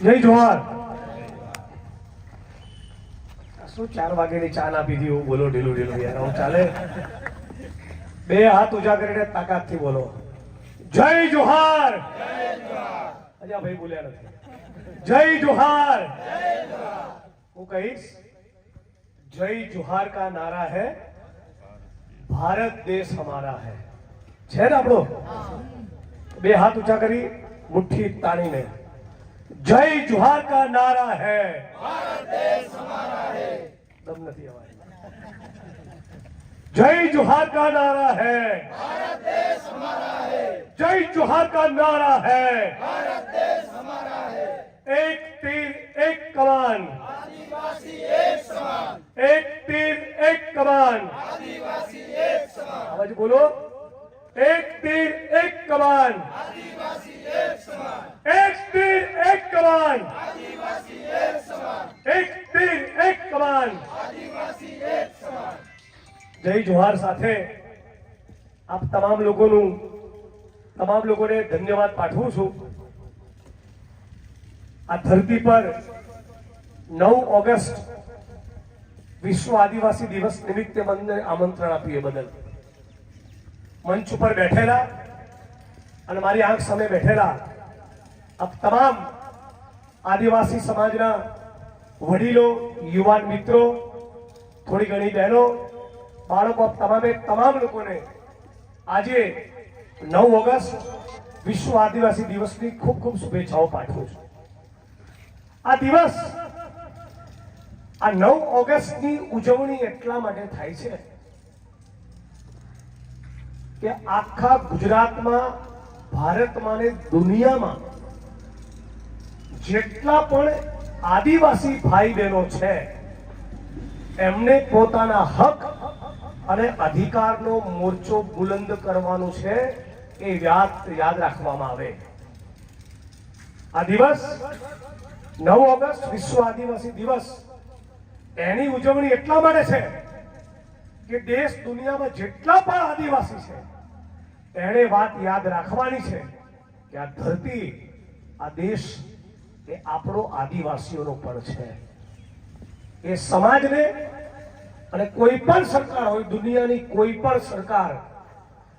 જય જોહાર. શું 4 વાગ્યાની ચા ના પીધી એવું બોલો ઢીલું ઢીલું યાર, હું ચાલે? બે હાથ ઊંચા કરીને તાકાતથી બોલો જય જોહાર. અજા ભાઈ બોલ્યા નથી. જય જોહાર. હું કહીશ जय जोहार का नारा है भारत देश हमारा है. છે ને આપણો? બે હાથ ઊંચા કરી મુઠ્ઠી તાણીને જય જોહાર का नारा है भारत देश हमारा है. દમ નથી અવાજ. जय जोहार का नारा है भारत देश हमारा है. जय जोहार का नारा है भारत देश हमारा है. एक तीर एक कमान, आदिवासी एक समान. एक तीर एक कमान, आदिवासी एक समान. आवाज बोलो. एक तीर एक कमान, आदिवासी एक समान. एक तीर एक कमान, आदिवासी एक समान. एक तीर एक कमान, आदिवासी एक समान. જય જોહાર સાથે આપ તમામ લોકોને ધન્યવાદ પાઠવું છું. આ ધરતી પર 9 ઓગસ્ટ વિશ્વ આદિવાસી દિવસ નિમિત્તે મને આમંત્રણ આપ્યું એ બદલ મંચ ઉપર બેઠેલા અને મારી આંખ સામે બેઠેલા આપ તમામ આદિવાસી સમાજના વડીલો, યુવાન મિત્રો, થોડી ઘણી બહેનો, બાળકો, તમામ લોકોને આજે 9 ઓગસ્ટ વિશ્વ આદિવાસી દિવસની ખૂબ ખૂબ શુભેચ્છાઓ પાઠવું છું. આ દિવસ, આ 9 ઓગસ્ટની ઉજવણી એટલા માટે થાય છે કે આખા ગુજરાતમાં, ભારતમાં ને દુનિયામાં જેટલા પણ આદિવાસી ભાઈ બહેનો છે એમને પોતાના હક અને અધિકારનો મોરચો બુલંદ કરવાનું છે એ યાદ રાખવામાં આવે. આ દિવસ 9 ઓગસ્ટ વિશ્વ આદિવાસી દિવસ એની ઉજવણી એટલા માટે છે કે દેશ દુનિયામાં જેટલા પણ આદિવાસી છે એને વાત યાદ રાખવાની છે કે આ ધરતી, આ દેશ એ આપણો આદિવાસીઓનો પણ છે. એ સમાજને અને કોઈ પણ સરકાર હોય, દુનિયાની કોઈ પણ સરકાર,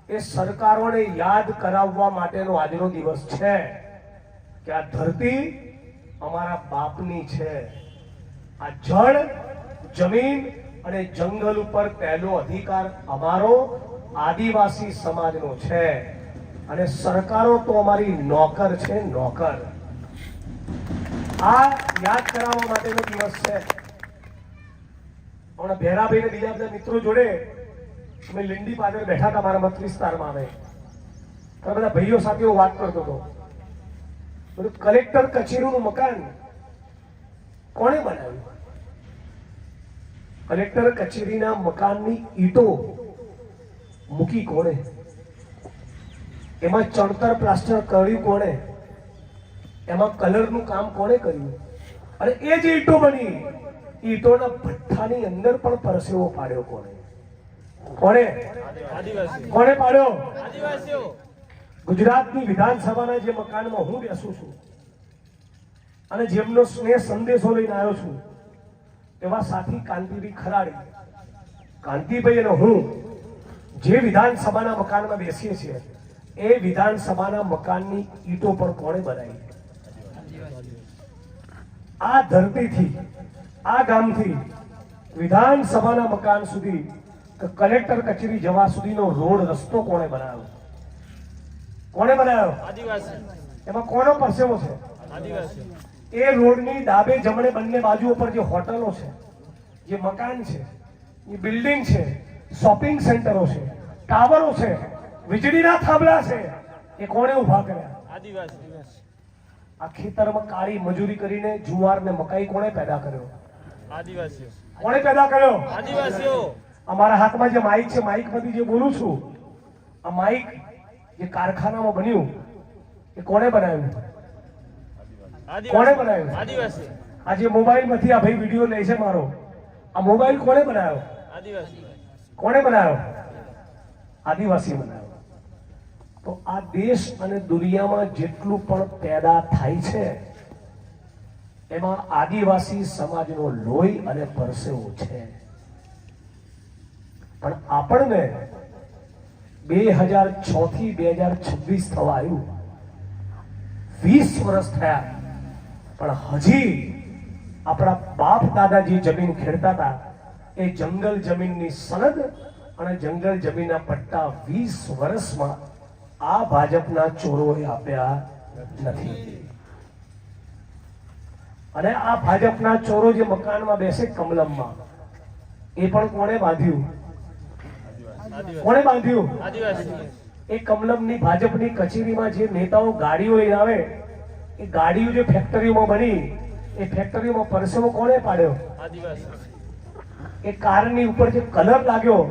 એ સરકારોને યાદ કરાવવા માટેનો આજનો દિવસ છે કે આ ધરતી અમારા બાપની છે. આ જળ, જમીન અને જંગલ ઉપર પહેલો અધિકાર અમારો આદિવાસી સમાજનો છે અને સરકારો તો અમારી નોકર છે, નોકર. આ યાદ કરાવવા માટેનો દિવસ છે. હમણાં ભેરાભાઈ ને બીજા બધા મિત્રો જોડે અમે લીંડી પાદર બેઠા હતા, મારા મત વિસ્તારમાં. આવે બધા ભાઈઓ સાથે હું વાત કરતો હતો. બધું કલેક્ટર કચેરીનું મકાન કોણે બનાવ્યું? કલેક્ટર કચેરીના મકાનની ઈંટો મૂકી કોણે? એમાં ચણતર પ્લાસ્ટર કર્યું કોણે? એમાં કલરનું કામ કોણે કર્યું? અને એ જે ઈંટો બની, ઈંટોના ભઠ્ઠાની અંદર પણ પરસેવો પાડ્યો કોણે? કોણે? કોણે પાડ્યો? આદિવાસીઓ. ગુજરાતની વિધાનસભાના જે મકાનમાં હું બેસું છું અને જેમનો સ્નેહ સંદેશો લઈને આવ્યો છું એવા સાથી કાંતિભાઈ ખરાડી, કાંતિભાઈ અને હું જે વિધાનસભાના મકાનમાં બેસીએ છીએ એ વિધાનસભાના મકાનની ઈંટો પણ કોણે બનાવી? આ ધરતીથી, આ ગામથી વિધાનસભાના મકાન સુધી, કલેક્ટર કચેરી જવા સુધીનો રોડ રસ્તો કોણે બનાવ્યો? કોણે બનાવ્યો? આદિવાસી. એમાં કોનો પરસેવો છે? આદિવાસી. એ રોડની ડાબે જમણે બંને બાજુ ઉપર જે હોટલો છે, જે મકાન છે, એ બિલ્ડિંગ છે, શોપિંગ સેન્ટરો છે, ટાવરો છે, વીજળીના થાંભલા છે, એ કોણે ઉભા કર્યા? આદિવાસી. આ ખેતરમાં કાળી મજૂરી કરીને જુવાર ને મકાઈ કોણે પેદા કર્યો? આદિવાસીઓ. કોણે પેદા કર્યો? આદિવાસીઓ. અમારા હાથમાં જે માઇક છે, માઇકમાંથી જે બોલું છું, આ માઇક જે કારખાનામાં બન્યું એ કોણે બનાવ્યું? કોણે બનાવ્યું? આદિવાસી. આ જે મોબાઈલમાંથી આ ભાઈ વિડીયો લે છે મારો, આ મોબાઈલ કોણે બનાવ્યો? આદિવાસી. કોણે બનાવ્યો? આદિવાસી બનાવ્યો. તો આ દેશ અને દુનિયામાં જેટલું પણ પેદા થાય છે એમાં આદિવાસી સમાજનો લોહી અને પરસેવો છે. પણ આપણને 2006 થી 2026 થવા આવ્યું, 20 વર્ષ થયા, પણ હજી આપણા બાપ દાદા જે જમીન ખેડતા હતા એ જંગલ જમીનની સનદ અને જંગલ જમીનના પટ્ટા 20 વર્ષમાં આ ભાજપના ચોરોએ આપ્યા નથી. અને આ ભાજપના ચોરો જે મકાનમાં બેસે કમલમમાં, એ પણ કોણે બાંધ્યું? કોણે બાંધ્યું? એ કમલમની ભાજપની કચેરીમાં જે નેતાઓ ગાડીઓ લઈને આવે, એ ગાડીઓ જે ફેક્ટરીઓમાં બની, એ ફેક્ટરીઓમાં પરસેવો કોણે પાડ્યો? એ કારની ઉપર જે કલર લાગ્યો,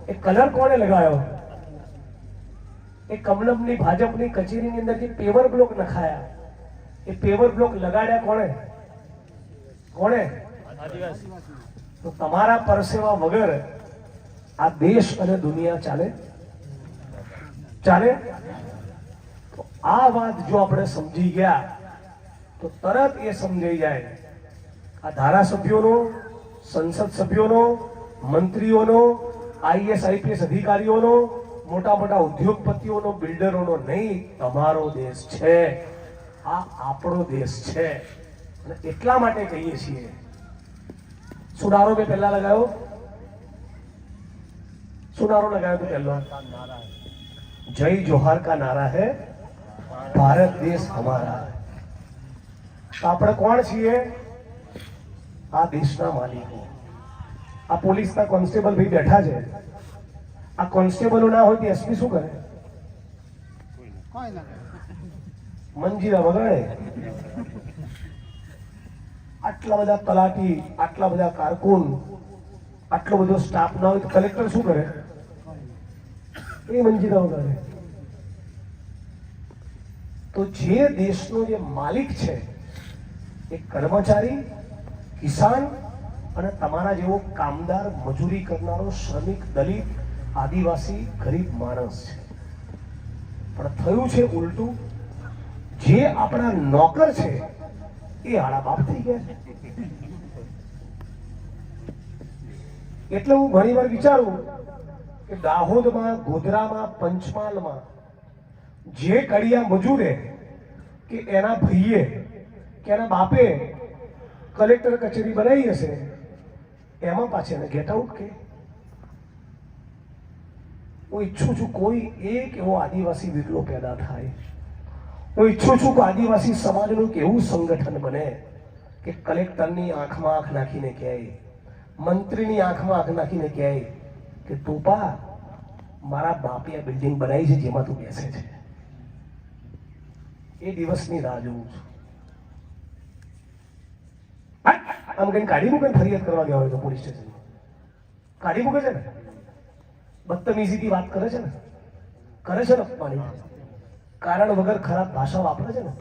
એ કલર કોણે લગાવ્યો? એ કમલમની ભાજપની કચેરીની અંદર જે પેવર બ્લોક નખાયા, એ પેવર બ્લોક લગાડ્યા કોણે? કોણે? તો તમારા પરસેવા વગર આ દેશ અને દુનિયા ચાલે? ચાલે? તો આ વાત જો આપણે સમજી ગયા તો તરત એ સમજાઈ જાય, આ ધારાસભ્યોનો, સંસદ સભ્યોનો, મંત્રીઓનો, આઈએસ આઈપીએસ અધિકારીઓનો, મોટા મોટા ઉદ્યોગપતિઓનો, બિલ્ડરોનો નહીં, તમારો દેશ છે. આ આપણો દેશ છે. અને એટલા માટે કહીએ છીએ. શું નારો મેં પહેલા લગાવ્યો? શું નારો લગાવ્યો તો પહેલો? જય જોહાર કા નારા હે, ભારત દેશ હમારા. તો આપણે કોણ છીએ? આ દેશના માલિકો. આ પોલીસના કોન્સ્ટેબલ ભાઈ બેઠા છે, આ કોન્સ્ટેબલો ના હોય તો એસપી શું કરે? મંજીરા વગાડે. આટલા બધા તલાટી, આટલા બધા કારકુન, આટલો બધો સ્ટાફ ના હોય તો કલેક્ટર શું કરે? એ મંજીરા વગાડે. તો જે દેશનો જે માલિક છે એ કર્મચારી, કિસાન અને તમારા જેવો કામદાર, મજૂરી કરનારો, શ્રમિક, દલિત, આદિવાસી, ગરીબ માણસ છે. પણ થયું છે ઉલટું. જે આપણા નોકર છે એ આડા બાપ થઈ ગયા છે. એટલે હું ઘણી વાર વિચારું કે દાહોદમાં, ગોધરામાં, પંચમહાલમાં જે કડિયા મજૂરે કે એના ભાઈએ કે એના બાપે કલેક્ટર કચેરી બનાવી હશે, એમાં પાછી એને ગેટ આઉટ કે. હું ઈચ્છું છું કોઈ એક એવો આદિવાસી વિકલો પેદા થાય. હું ઈચ્છું છું કે આદિવાસી સમાજનું એક એવું સંગઠન બને કે કલેક્ટરની આંખમાં આંખ નાખીને કહે, મંત્રીની આંખમાં આંખ નાખીને કહે કે ટોપા, મારા બાપે આ બિલ્ડિંગ બનાવી છે જેમાં તું બેસે છે. એ દિવસની રાહ જોઉં છું. આમ કઈ કાઢી મૂકે, ફરિયાદ કરવા ગયા હોય તો પોલીસ સ્ટેશન કાઢી મૂકે છે ને, બદતમીજીથી વાત કરે છે ને, કરે છે ને અપમાનિત, કારણ વગર ખરાબ ભાષા વાપરે છે ને,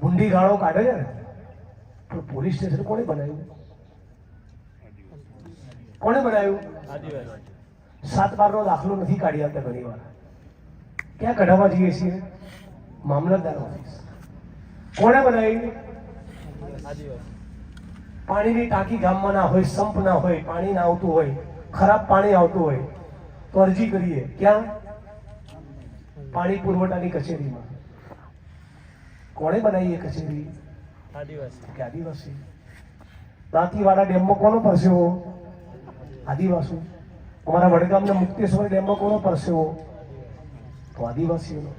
ભૂંડી ગાળો કાઢે છે ને. પણ પોલીસ સ્ટેશન કોણે બનાવ્યું? કોણે બનાવ્યું? 7/12 નો દાખલો નથી કાઢી આપતા ઘણી વાર. ક્યાં કઢાવવા જઈએ છીએ? મામલતદાર ઓફિસ. કોણે બનાવી? પાણીની ટાંકી ગામમાં ના હોય, સંપ ના હોય, પાણી ના આવતું હોય, ખરાબ પાણી આવતું હોય તો અરજી કરીએ. ક્યાં? પાણી પુરવઠાની કચેરીમાં. કોણે બનાવી એ કચેરી? આદિવાસી. દાંતીવાડા ડેમમાં કોનો પરસેવો? આદિવાસી. અમારા વડગામના મુક્તેશ્વર ડેમમાં કોનો પરસેવો? તો આદિવાસીઓનો.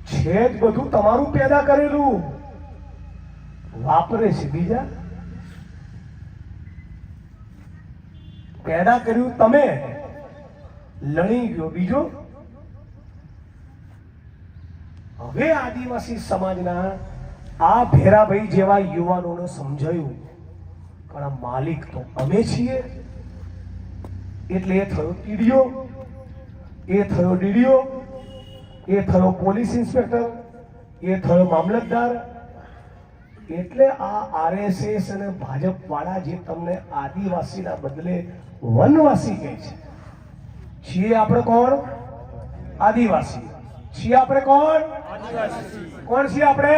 છે જ બધું તમારું પેદા કરેલું, વાપરે છે બીજા. પેદા કર્યું તમે, લણી ગયો બીજો. હવે આદિવાસી સમાજના આ ભેરાભાઈ જેવા યુવાનોને સમજાયું કે આ માલિક તો અમે છીએ. એટલે એ થયો ટીડીઓ, એ થયો ડીડીઓ, એ થયો પોલીસ ઇન્સ્પેક્ટર, એ થયો મામલતદાર. એટલે આ આરએસએસ અને ભાજપ વાળા જે તમને આદિવાસીના બદલે વનવાસી કહે છે, છીએ આપણે કોણ? આદિવાસી. છીએ આપણે કોણ? કોણ છીએ આપણે?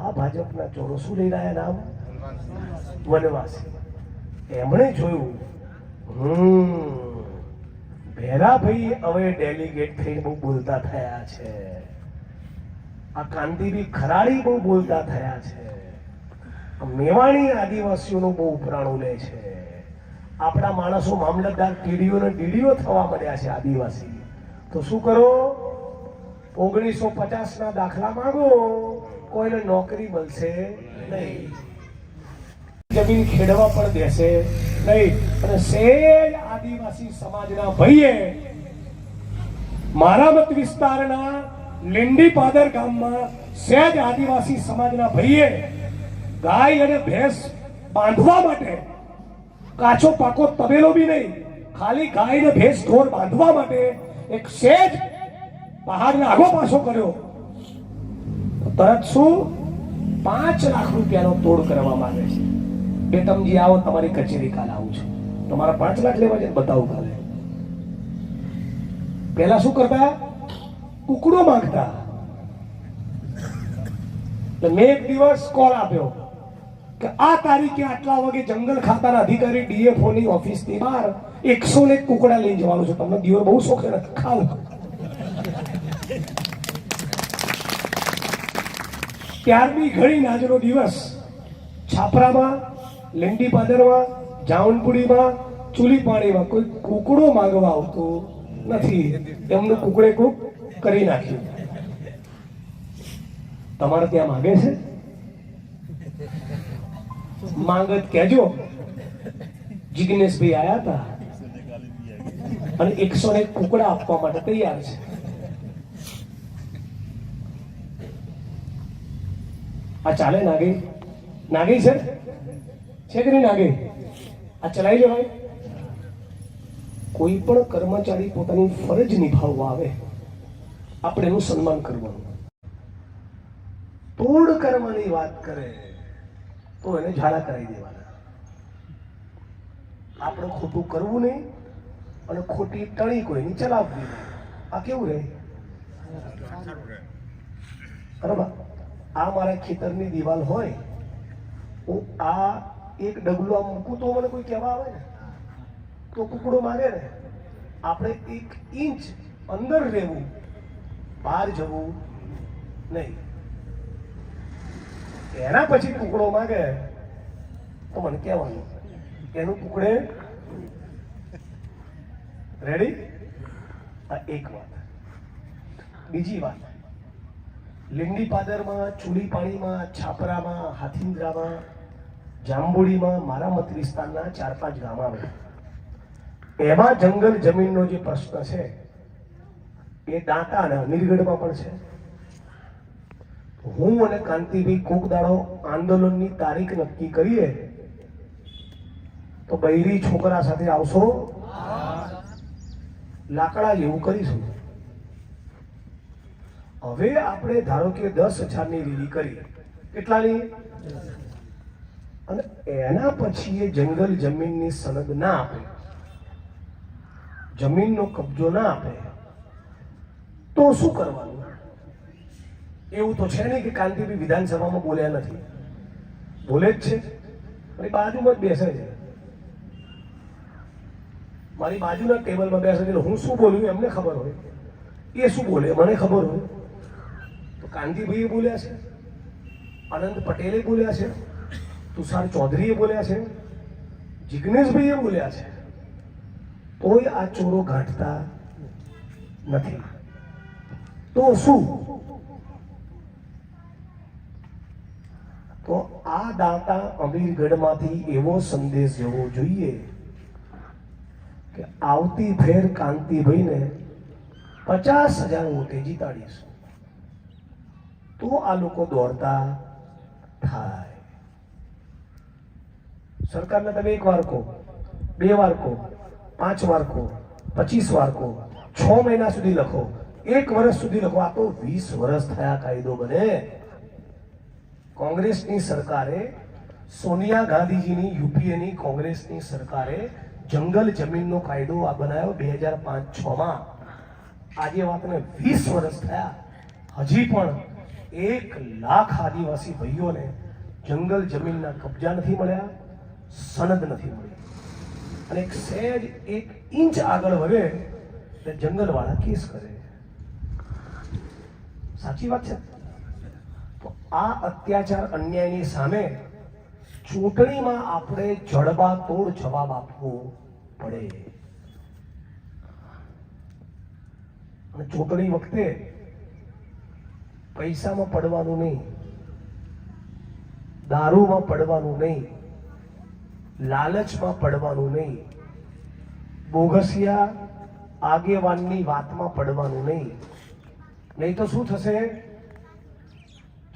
આ ભાજપના ચોરો શું લઈ રહ્યા નામ? વનવાસી. એમણે જોયું ભેરાભાઈ હવે ડેલિગેટ થઈને બહુ બોલતા થયા છે, આ કાંતિભાઈ ખરાડી બહુ બોલતા થયા છે, મેવાણી આદિવાસીઓનું બહુ ઉપરાણું લે છે, આપણા માણસો મામલતદાર ટીડીઓ ને ડીડીઓ થવા મળ્યા છે આદિવાસી. તો શું કરો? 1950 ના દાખલા માંગો, કોઈને નોકરી મળશે નહીં, જમીન ખેડવા પણ દેશે નહીં. અને સેજ આદિવાસી સમાજના ભાઈએ મારા મત વિસ્તારના લીંડી પાદર ગામમાં સેજ આદિવાસી સમાજના ભાઈએ ગાય અને ભેંસ બાંધવા માટે કાચો પાકો તબેલો બી નહીં, ખાલી ગાય ને ભેંસ ઢોર બાંધવા માટે એક સેજ પહાડને આગો પાછો કર્યો. તરત શું 5 લાખ રૂપિયાનો તોડ કરવા માંગે છે. બેતમજી આવો, તમારી કચેરી કાલે આવું છું, તમારા 5 લાખ લેવા છે, બતાવું કાલે. પેલા શું કરતા? કુકડો માંગતા. મેં એક દિવસ કોલ આપ્યો કે આ તારીખે આટલા વાગે જંગલ ખાતાના અધિકારી ડીએફઓ ની ઓફિસ ની બહાર 101 કુકડા લઈને જવાનું છે. તમને દિયોર બહુ શોખ છે, ખાવ. ત્યારની ઘડી આજનો દિવસ છાપરામાં, લીંડી પાદરમાં, જાઉનપુડીમાં, ચૂલી પાણીમાં કોઈ કુકડો માંગવા આવતો નથી. એમનું કુકડે કુક કરી નાખ્યું. તમારે ત્યાં માંગે છે? માંગત કહેજો. જિગ્નેશભાઈ આયા હતા અને 101 કુકડા આપવા માટે તૈયાર છે. આ ચાલે નાગી? નાગી છે કે નહીં નાગી? આ ચલાવી લેવાય. કોઈ પણ કર્મચારી પોતાની ફરજ નિભાવવા આવે, આપણે એનું સન્માન કરવાનું. તોડ કરવાની વાત કરે તો એને ઝાડા કરાવી દેવાના. આપણે ખોટું કરવું નહીં અને ખોટી ટણી કોઈની ચલાવવી નહીં. આ કેવું રહે? બરાબર. આ મારા ખેતરની દિવાલ હોય, હું આ એક ડગલું આમ મૂકું તો મને કોઈ કહેવા આવે ને તો કુકડો માંગે ને. આપણે 1 ઇંચ અંદર રહેવું, બહાર જવું નહીં. એના પછી કુકડો માંગે તો મને કહેવાનું એનું કુકડે રેડી. આ એક વાત. બીજી વાત, લીંડી પાદરમાં, ચૂલી પાણીમાં, છાપરામાં, હાથીન્દ્રામાં, જાંબુડીમાં મારા મત વિસ્તારના 4-5 ગામ આવે. એમાં જંગલ જમીનનો જે પ્રશ્ન છે એ દાંતા અને અમીરગઢમાં પણ છે. હું અને કાંતિભાઈ કોક દાડો આંદોલનની તારીખ નક્કી કરીએ તો બૈરી છોકરા સાથે આવશો, લાકડા જેવું કરીશું. હવે આપણે ધારો કે 10,000 ની રેલી કરી, કેટલાની? અને એના પછી એ જંગલ જમીનની સનદ ના આપે, જમીનનો કબજો ના આપે તો શું કરવાનું? એવું તો છે નહીં કે કાંતિભાઈ વિધાનસભામાં બોલ્યા નથી, બોલે જ છે. મારી બાજુમાં જ બેસે છે, મારી બાજુના ટેબલમાં બેસે છે. હું શું બોલું એમને ખબર હોય, એ શું બોલે મને ખબર હોય. તો કાંતિભાઈએ બોલ્યા છે, અનંત પટેલે બોલ્યા છે, તુષાર ચૌધરીએ બોલ્યા છે, જિગ્નેશભાઈએ બોલ્યા છે. તોય આ ચોરો ગાંઠતા નથી. તો શું? તો આ દાતા અમીરગઢમાંથી એવો સંદેશ જવો જોઈએ કે આવતી ફેર કાંતિભાઈને 50,000 વોટે જીતાડીશું તો આ લોકો દોડતા થાય. સરકારને તમે 1 વાર કહો, 2 વાર કહો, 5 વાર કહો, 25 વાર કહો, 6 મહિના સુધી લખો, 1 વર્ષ સુધી લખો, આ તો 20 વર્ષ થયા કાયદો બને. કોંગ્રેસની સરકારે, સોનિયા ગાંધીજીની યુપીએની કોંગ્રેસની સરકારે જંગલ જમીનનો કાયદો આ બનાવ્યો 2005-6માં. આજે વાતને 20 વર્ષ થયા, હજી પણ 1 લાખ આદિવાસી ભાઈઓને જંગલ જમીનના કબજા નથી મળ્યા, સનદ નથી મળી, અને એક સહેજ 1 ઇંચ આગળ વધે એટલે જંગલવાળા કેસ કરે. સાચી વાત છે. તો આ અત્યાચાર અન્યાયની સામે ચૂંટણીમાં આપણે જડબાતોડ જવાબ આપવો પડે. અને ચૂંટણી વખતે પૈસામાં પડવાનું નહીં, દારૂમાં પડવાનું નહીં, લાલચમાં પડવાનું નહીં, બોગસિયા આગેવાનની વાતમાં પડવાનું નહીં. નહીં તો શું થશે?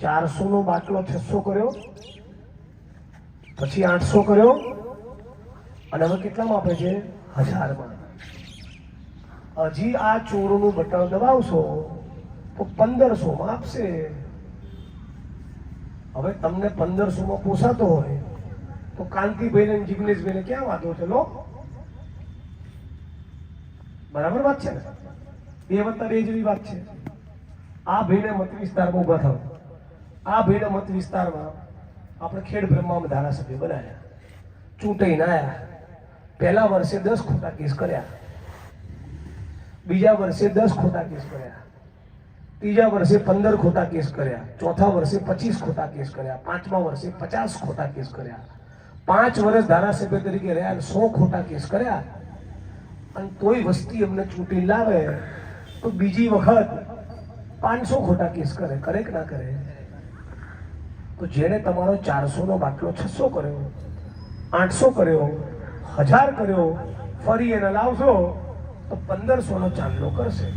400 નો બાટલો 600 કર્યો, પછી 800 કર્યો, અને હવે કેટલામાં આપે છે? 1000માં. હજી આ ચોરોનું બટન દબાવશો તો 1500માં આપશે. હવે તમને 1500માં પોસાતો હોય તો કાંતિભાઈ ને જિગ્નેશભાઈ ને ક્યાં વાંધો છે? લો, બરાબર વાત છે ને? 2+2 જેવી વાત છે. આ ભાઈને મત વિસ્તારમાં ઉભા થાવ, આ ભાઈને મત વિસ્તારમાં આપણે ખેડ બ્રહ્મામાં ધારાસભ્ય બનાવ્યા, ચૂંટાઈને આવ્યા. પહેલા વર્ષે 10 ખોટા કેસ કર્યા, બીજા વર્ષે 10 ખોટા કેસ કર્યા, ત્રીજા વર્ષે 15 ખોટા કેસ કર્યા, ચોથા વર્ષે 25 ખોટા કેસ કર્યા, પાંચમા વર્ષે 50 ખોટા કેસ કર્યા, 5 વર્ષ ધારાસભ્ય તરીકે રહ્યા 100 ખોટા કેસ કર્યા. અને તોય વસ્તી અમને ચૂંટી લાવે તો બીજી વખત 500 ખોટા કેસ કરે. કરે કે ના કરે? તો જેને તમારો 400 નો બાટલો 600 કર્યો, 800 કર્યો, 1000 કર્યો, ફરી એને લાવશો તો 1500 નો ચાંદલો કરશે.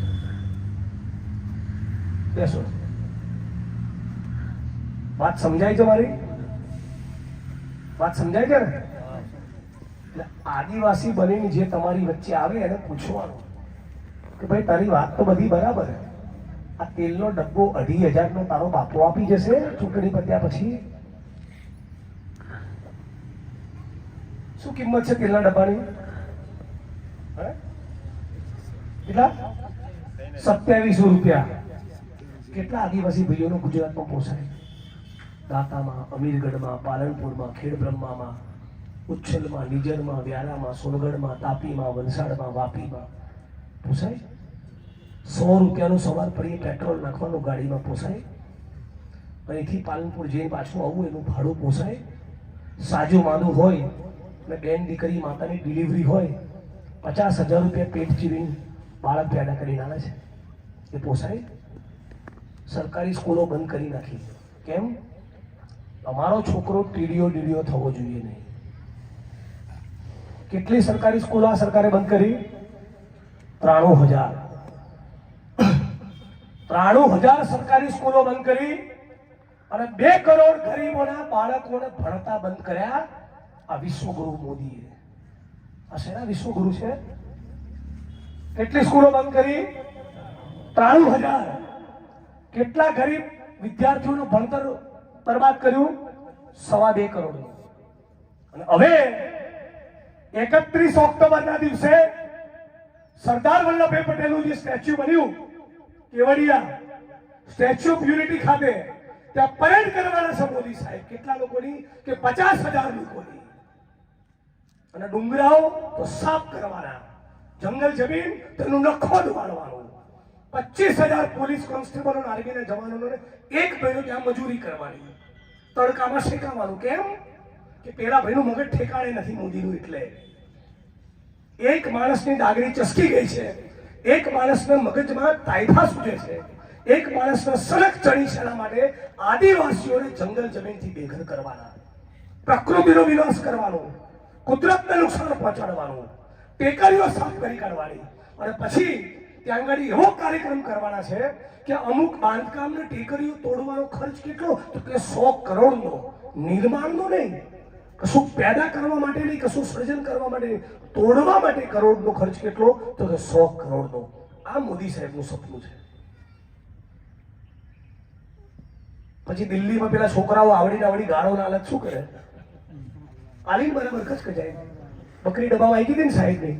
બેસો. વાત સમજાય છે? મારી વાત સમજાય છે ને? એટલે આદિવાસી બનીને જે તમારી વચ્ચે આવે એને પૂછવાનું કે ભાઈ તારી વાત તો બધી બરાબર, આ તેલનો ડબ્બો 2500 નો તારો બાપો આપી જશે ચૂંટણી પત્યા પછી? શું કિંમત છે તેલના ડબ્બાની? કેટલા? 2700 રૂપિયા. કેટલા આદિવાસી ભાઈઓનો ગુજરાતમાં પોસાય? દાંતામાં, અમીરગઢમાં, પાલનપુરમાં, ખેડબ્રહ્મામાં, ઉચ્છલમાં, નિજરમાં, વ્યારામાં, સોનગઢમાં, તાપીમાં, વલસાડમાં, વાપીમાં પોસાય? 100 રૂપિયાનું સવાર પડીએ પેટ્રોલ નાખવાનું ગાડીમાં પોસાય? અહીંથી પાલનપુર જઈને પાછું આવવું એનું ભાડું પોસાય? સાજુ માદું હોય અને બેન દીકરી માતાની ડિલિવરી હોય, 50,000 રૂપિયા પેટ ચીવીને બાળક પેદા કરીને આવે છે, એ પોસાય? સરકારી સ્કૂલો બંધ કરી નાખી. કેમ? અમારો છોકરો ટીડીઓ થવો જોઈએ નહીં. કેટલી સરકારી સ્કૂલો આ સરકારે બંધ કરી? 93,000. 93,000 સરકારી સ્કૂલો બંધ કરી અને 2 કરોડ ગરીબોના બાળકોને ભણતા બંધ કર્યા આ વિશ્વગુરુ મોદીએ. આ શેના વિશ્વગુરુ છે? કેટલી સ્કૂલો બંધ કરી? 93,000. કેટલા ગરીબ વિદ્યાર્થીઓનું ભણતર બરબાદ કર્યું? 2.25 કરોડ. અને હવે 31 ઓક્ટોબરના દિવસે સરદાર વલ્લભભાઈ પટેલનું જે સ્ટેચ્યુ બન્યું કેવડિયા, સ્ટેચ્યુ ઓફ યુનિટી ખાતે, ત્યાં પરેડ કરવાના છે મોદી સાહેબ. કેટલા લોકોની? કે 50,000 લોકોની. અને ડુંગરાઓ તો સાફ કરવાના, જંગલ જમીન તેનું નખો વાળવાનું, 25,000 પોલીસ કોન્સ્ટેબલ અને આર્મીના જવાનોને એક ભાઈનો ત્યાં મજૂરી કરવાની, તડકામાં શેકાવાનું. કેમ? કે પેલા ભાઈનું મગજ ઠેકાણે નથી મોદીનું. એટલે એક માણસની ડાગરી ચસકી ગઈ છે, એક માણસના મગજમાં તાઇફા સૂજે છે, એક માણસના સડક ચડી છે. એના માટે આદિવાસીઓને જંગલ જમીનથી બેઘર કરવાના, પ્રકૃતિનો વિનાશ કરવાનો, કુદરતને નુકસાન પહોંચાડવાનું, ટેકરીઓ સાફ કરી કાઢવાની, અને પછી ત્યાં આગળ એવો કાર્યક્રમ કરવાના છે કે અમુક બાંધકામને ટેકરીઓ તોડવાનો ખર્ચ કેટલો? તો કે 100 કરોડનો. નિર્માણનો નહીં, કશું પેદા કરવા માટે નહીં, કશું સર્જન કરવા માટે નહીં, તોડવા માટે કરોડનો ખર્ચ કેટલો? તો કે 100 કરોડનો. આ મોદી સાહેબનું સપનું છે. પછી દિલ્હીમાં પેલા છોકરાઓ આવડી ગાળો ના અલગ શું કરે? આલીન બરાબર ખચખચાય. બકરી ડબ્બામાં આવી ગઈ ને સાહેબ ની.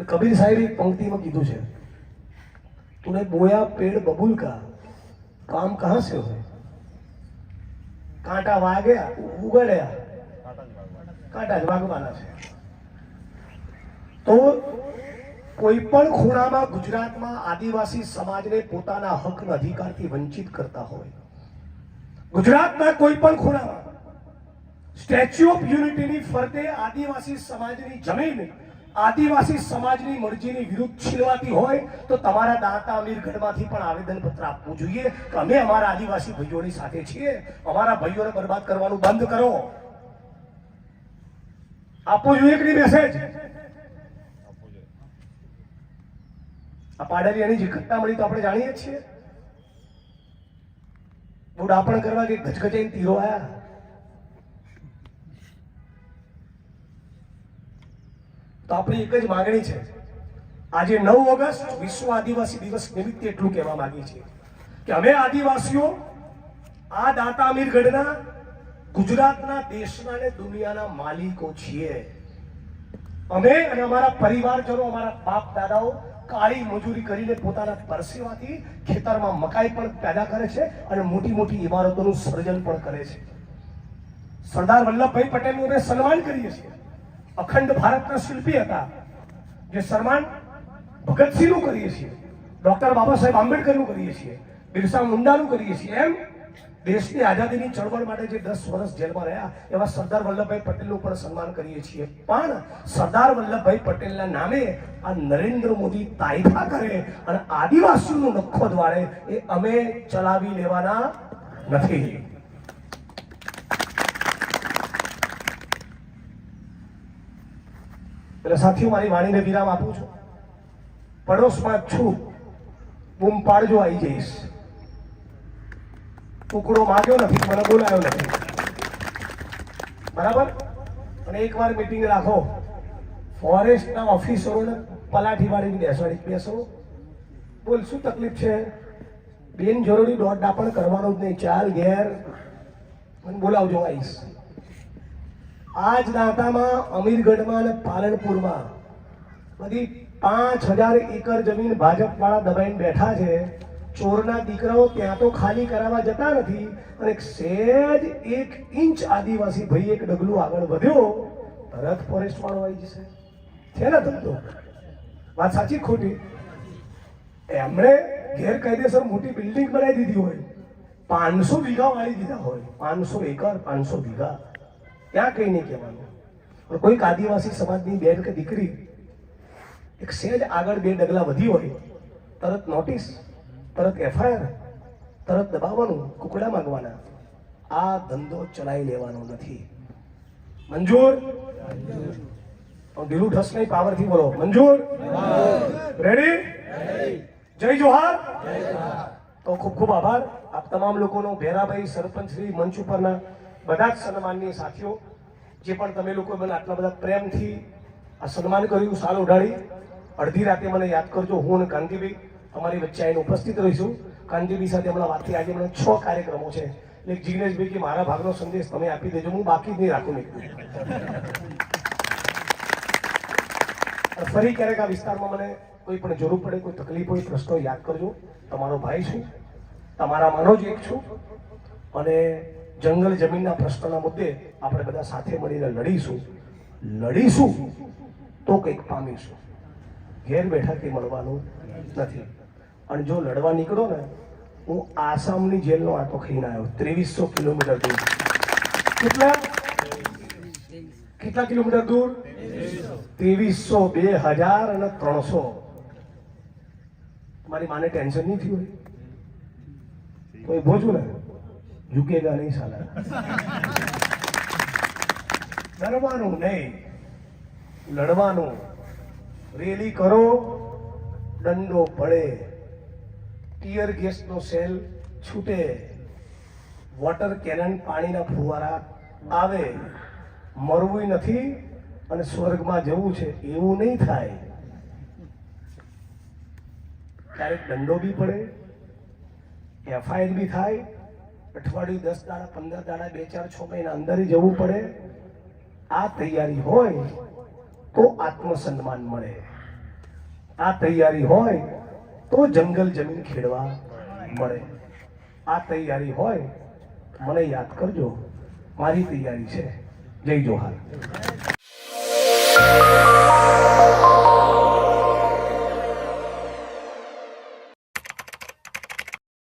કબીર સાહેબ એક પંક્તિમાં કીધું છે तूने बोया पेड़ बबूल का, काम कहां से हो? कांटा वाग्या उगड़્યા, કાંટા જ વાગવાના છે. તો કોઈ પણ ખૂણામાં ગુજરાતમાં આદિવાસી સમાજને પોતાના હક અને અધિકારથી વંચિત કરતા હોય, ગુજરાતના કોઈ પણ ખૂણામાં સ્ટેચ્યુ ઓફ યુનિટીની ફરતે આદિવાસી સમાજની જમીન આદિવાસી સમાજની મરજીની વિરુદ્ધ છીનવાતી હોય તો તમારા દાતા અમીરગઢમાંથી પણ આવેદનપત્ર આપવું જોઈએ કે અમે અમારા આદિવાસી ભાઈઓની સાથે છીએ, અમારા ભાઈઓને બરબાદ કરવાનું બંધ કરો. આપવું જોઈએ કે નહીં મેસેજ? આ પાડલિયાની જે ઘટના મળી તો આપણે જાણીએ છીએ. બુઢાપણ કરવા કે ગચગચાઈને તીરો આયા. તો આપણી એક જ માંગણી છે, આજે 9 ઓગસ્ટ વિશ્વ આદિવાસી દિવસ નિમિત્તે એટલું કહેવા માંગીએ છીએ કે અમે આદિવાસીઓ આ દાતા અમીરગઢના, ગુજરાતના, દેશના અને દુનિયાના માલિકો છીએ. અમે અને અમારા પરિવારજનો, અમારા બાપ દાદાઓ કાળી મજૂરી કરીને પોતાના પરસેવાથી ખેતરમાં મકાઈ પણ પેદા કરે છે અને મોટી મોટી ઇમારતોનું સર્જન પણ કરે છે. સરદાર વલ્લભભાઈ પટેલનું અમે સન્માન કરીએ છીએ. અખંડ ભારતના શિલ્પી હતા, જે સન્માન ભગતસિંહનું કરીએ છીએ, ડોક્ટર બાબા સાહેબ આંબેડકરનું કરીએ છીએ, બિરસા મુંડાનું કરીએ છીએ. એમ દેશની આઝાદીની ચળવળ માટે જે 10 વર્ષ જેલમાં રહ્યા એવા સરદાર વલ્લભભાઈ પટેલનું પણ સન્માન કરીએ છીએ. પણ સરદાર વલ્લભભાઈ પટેલના નામે આ નરેન્દ્ર મોદી તાયફા કરે અને આદિવાસીઓનો નખો દ્વારે એ અમે ચલાવી લેવાના નથી. એટલે સાથીઓ, મારી વાણીને વિરામ આપું છું. પડોશમાં છું, બૂમ પાડજો, આવી જઈશ. ટુકડો માગ્યો નથી, મને બોલાયો નથી, બરાબર? અને એકવાર મીટિંગ રાખો, ફોરેસ્ટના ઓફિસરોને પલાઠી વાળીને બેસો. બોલ, શું તકલીફ છે? બેન જરૂરી દોડ દાપણ કરવાનો જ નહીં, ચાલ ઘેર, મને બોલાવજો, આવીશ. આજ દાંતામાં, અમીરગઢમાં અને પાલનપુરમાં બધી 5000 એકર જમીન ભાજપ વાળા દબાઈને બેઠા છે. ચોરના દીકરાઓ ત્યાં તો ખાલી કરાવવા જતા નથી અને સહેજ 1 ઇંચ આદિવાસી ભાઈ એક ડગલું આગળ વધ્યો, તરત ફોરેસ્ટ વાળો આવી જશે. છે ને ધંધો? વાત સાચી ખોટી? એમણે ગેરકાયદેસર મોટી બિલ્ડિંગ બનાવી દીધી હોય, 500 વીઘા વાળી દીધા હોય, 500 એકર, 500 વીઘા, ત્યાં કઈ નહીં કહેવાનું. પણ કોઈક આદિવાસી સમાજની બેન કે દીકરી એક સહેજ આગળ 2 ડગલા વધી હોય, તરત નોટિસ, તરત FIR, તરત દબાવવાનું, કુકડા માંગવાના. આ ધંધો ચલાવી લેવાનો નથી. મંજૂર? ઢીલું ઠસ નહીં, પાવરથી બોલો. મંજૂર? રેડી? જય જોહાર. તો ખૂબ ખૂબ આભાર આપ તમામ લોકોનો, ભેરાભાઈ, સરપંચ શ્રી, મંચ ઉપરના બધા જ સન્માનીય સાથીઓ, જે પણ તમે લોકો મને આટલા બધા પ્રેમથી આ સન્માન કર્યું, સાલ ઉડાડી. અડધી રાતે મને યાદ કરજો, હું અને કાંતિભાઈ અમારી વચ્ચે આવીને ઉપસ્થિત રહીશું. કાંતિભાઈ સાથે હમણાં વાત થઈ, આજે મને 6 કાર્યક્રમો છે. એટલે જિગ્નેશભાઈ કે મારા ભાગનો સંદેશ તમે આપી દેજો, હું બાકી જ નહીં રાખું. ફરી ક્યારેક આ વિસ્તારમાં મને કોઈ પણ જરૂર પડે, કોઈ તકલીફ હોય, પ્રશ્નો યાદ કરજો. તમારો ભાઈ છું, તમારામાંનો જ એક છું. અને જંગલ જમીનના પ્રશ્નના મુદ્દે આપણે બધા સાથે મળીને લડીશું તો કંઈક પામીશું. ઘેર બેઠા કંઈ મળવાનું નથી. અને જો લડવા નીકળો ને, હું આસામની જેલનો આંટો ખાઈને આવ્યો, 2300 કિલોમીટર દૂર. કેટલા કિલોમીટર દૂર? 2300, 2000 અને 300. તમારી માને ટેન્શન નહીં થયું હોય? ભોજું ને ઝુકેગા નહીં સાલા. ડરવાનું નહીં, લડવાનું. રેલી કરો, દંડો પડે, ટીયર ગેસનો સેલ છૂટે, વોટર કેનન, પાણીના ફુવારા આવે. મરવું નથી અને સ્વર્ગમાં જવું છે એવું નહીં થાય. ક્યારેક દંડો બી પડે, FIR બી થાય, અઠવાડિયું, 10 દાડા, 15 દાડા, 2, 4, 6 મહિના અંદર જવું પડે. આ તૈયારી હોય તો આત્મસન્માન મળે. આ તૈયારી હોય તો જંગલ જમીન ખેડવા મળે. આ તૈયારી હોય મને યાદ કરજો, મારી તૈયારી છે. જય જોહાર.